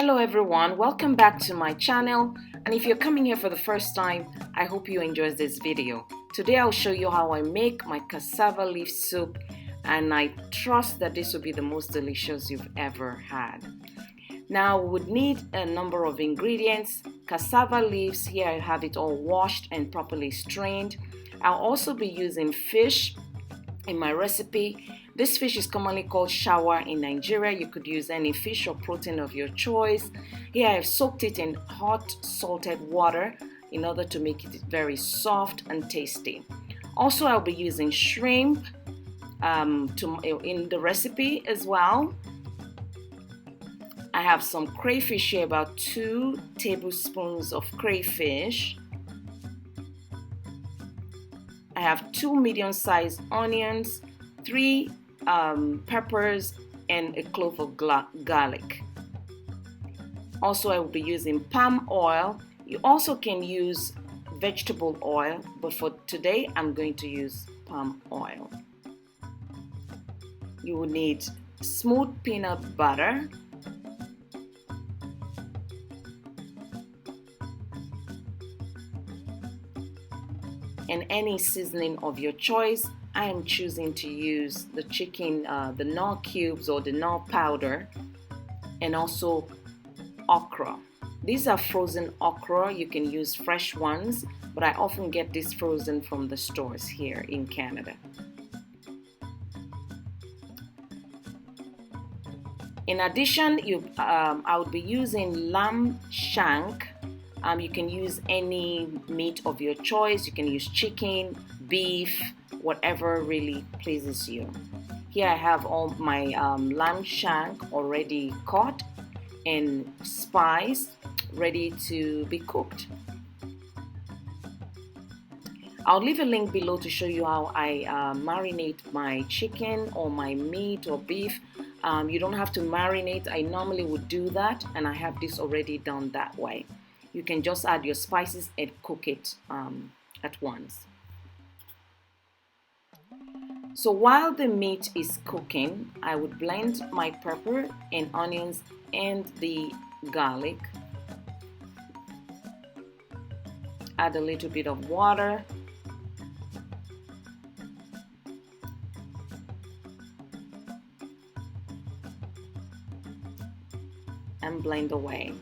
Hello everyone, welcome back to my channel, and if you're coming here for the first time, I hope you enjoy this video. Today I'll show you how I make my cassava leaf soup, and I trust that this will be the most delicious you've ever had. Now we would need a number of ingredients. Cassava leaves, here I have it all washed and properly strained. I'll also be using fish in my recipe. This fish is commonly called shawa in Nigeria. You could use any fish or protein of your choice. Here I've soaked it in hot salted water in order to make it very soft and tasty. Also, I'll be using shrimp in the recipe as well. I have some crayfish here, about 2 tablespoons of crayfish. I have 2 medium-sized onions, 3 peppers, and a clove of garlic. Also, I will be using palm oil. You also can use vegetable oil, but for today I'm going to use palm oil. You will need smooth peanut butter, and any seasoning of your choice. I am choosing to use the chicken, the Knorr cubes or the Knorr powder, and also okra. These are frozen okra. You can use fresh ones, but I often get this frozen from the stores here in Canada. In addition, I would be using lamb shank. You can use any meat of your choice. You can use chicken, beef, whatever really pleases you. Here I have all my lamb shank already cut and spiced, ready to be cooked. I'll leave a link below to show you how I marinate my chicken or my meat or beef. You don't have to marinate. I normally would do that, and I have this already done that way. You can just add your spices and cook it at once. So while the meat is cooking, I would blend my pepper and onions and the garlic. Add a little bit of water. And blend away.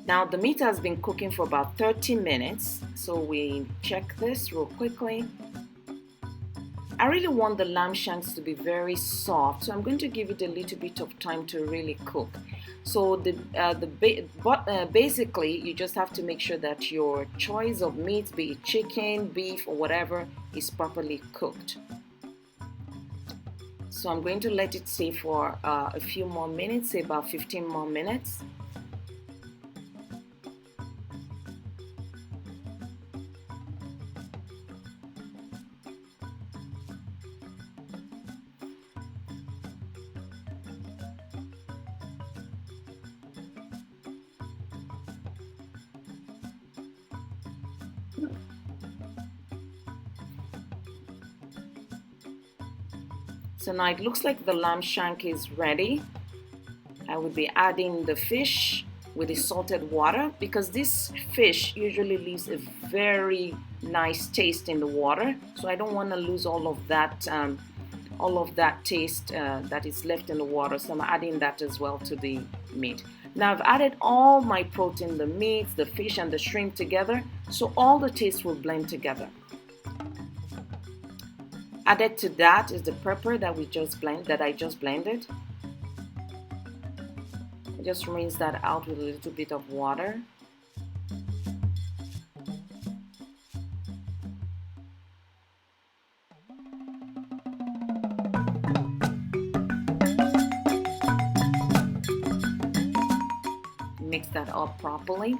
Now the meat has been cooking for about 30 minutes, so we check this real quickly. I really want the lamb shanks to be very soft, so I'm going to give it a little bit of time to really cook. So basically you just have to make sure that your choice of meat, be it chicken, beef, or whatever, is properly cooked. So I'm going to let it stay for a few more minutes, say about 15 more minutes. So now it looks like the lamb shank is ready. I will be adding the fish with the salted water, because this fish usually leaves a very nice taste in the water. So I don't want to lose all of that taste that is left in the water. So I'm adding that as well to the meat. Now I've added all my protein, the meat, the fish, and the shrimp together, so all the taste will blend together. Added to that is the pepper that I just blended. I just rinse that out with a little bit of water. Mix that up properly.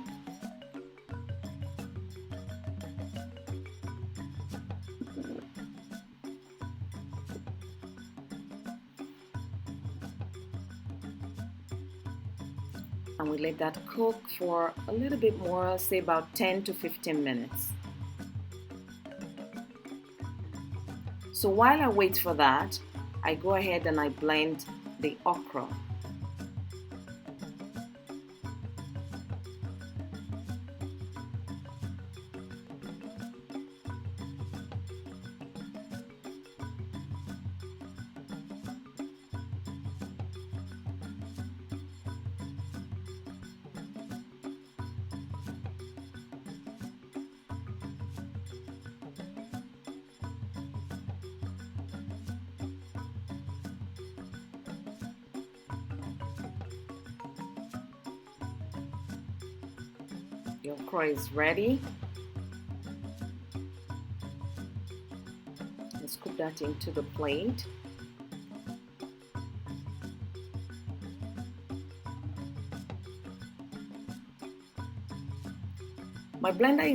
and we let that cook for a little bit more, say about 10 to 15 minutes. So while I wait for that, I go ahead and I blend the okra. Your okra is ready. Let's scoop that into the plate. My blender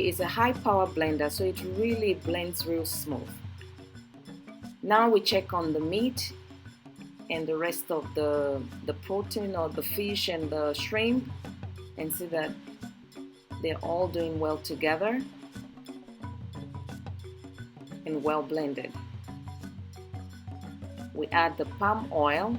is a high power blender, so it really blends real smooth. Now we check on the meat and the rest of the protein or the fish and the shrimp and see that they're all doing well together and well blended. We add the palm oil.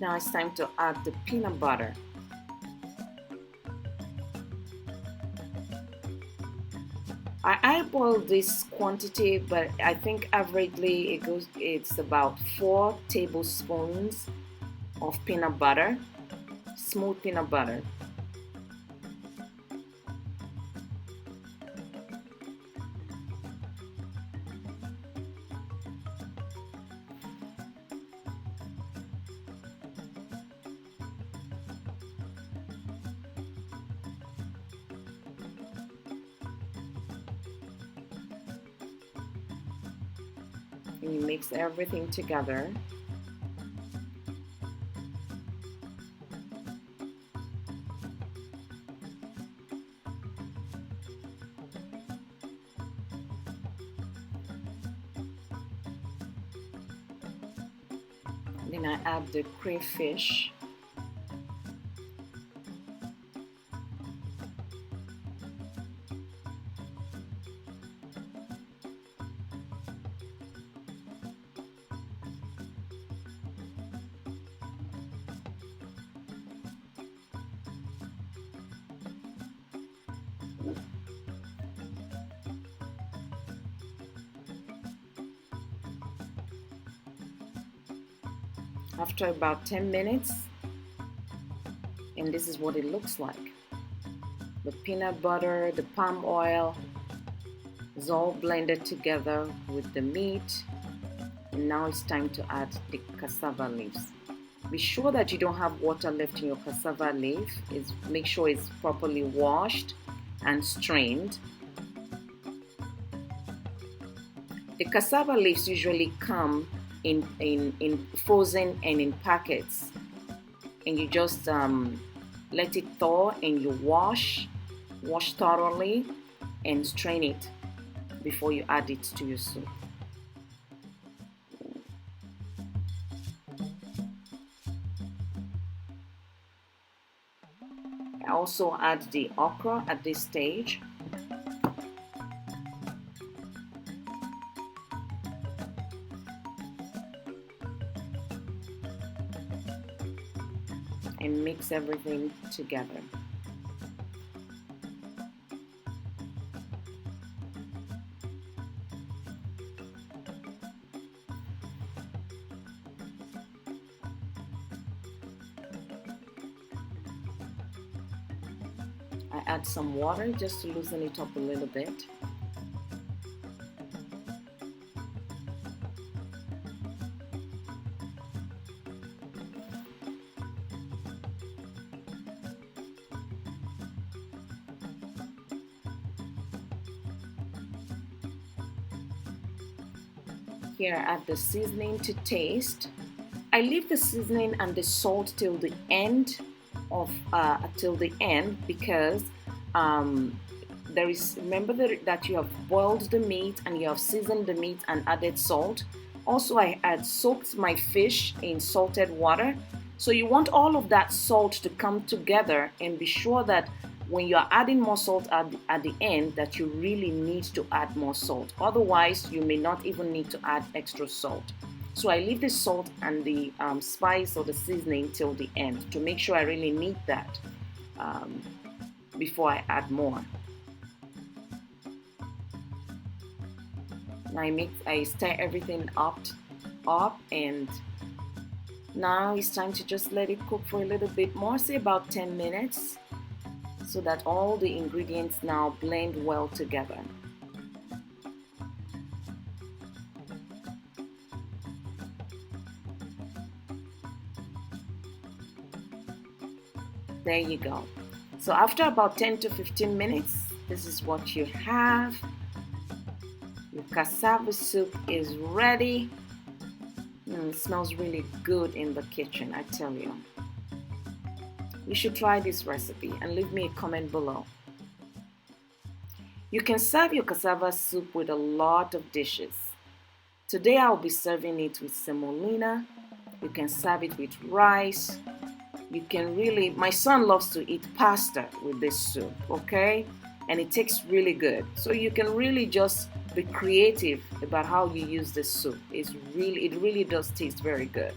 Now it's time to add the peanut butter. I eyeball this quantity, but I think averagely it's about 4 tablespoons of peanut butter, smooth peanut butter. And you mix everything together. Then I add the crayfish. After about 10 minutes, and this is what it looks like. The peanut butter, the palm oil is all blended together with the meat, and now it's time to add the cassava leaves. Be sure that you don't have water left in your cassava leaf. Make sure it's properly washed and strained. The cassava leaves usually come in frozen and in packets, and you just let it thaw and you wash thoroughly and strain it before you add it to your soup. I also add the okra at this stage. And mix everything together. I add some water just to loosen it up a little bit. Here I add the seasoning to taste. I leave the seasoning and the salt till the end because there is, remember that you have boiled the meat and you have seasoned the meat and added salt. Also, I had soaked my fish in salted water. So you want all of that salt to come together, and be sure that when you're adding more salt at the end, that you really need to add more salt. Otherwise, you may not even need to add extra salt. So I leave the salt and the spice or the seasoning till the end to make sure I really need that before I add more. Now I stir everything up, and now it's time to just let it cook for a little bit more, say about 10 minutes, so that all the ingredients now blend well together. There you go. So after about 10 to 15 minutes, this is what you have. Your cassava soup is ready. It smells really good in the kitchen, I tell you. You should try this recipe and leave me a comment below. You can serve your cassava soup with a lot of dishes. Today I'll be serving it with semolina. You can serve it with rice. You can really, my son loves to eat pasta with this soup, okay? And it tastes really good. So you can really just be creative about how you use this soup. It really does taste very good.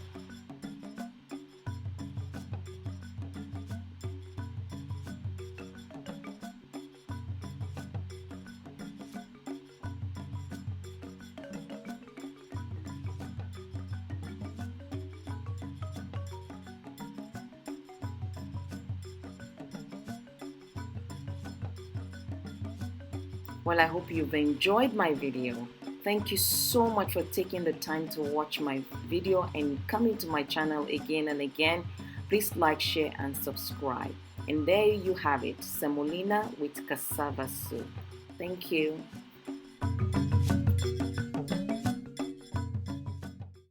Well, I hope you've enjoyed my video. Thank you so much for taking the time to watch my video and coming to my channel again and again. Please like, share, and subscribe. And there you have it, semolina with cassava soup. Thank you.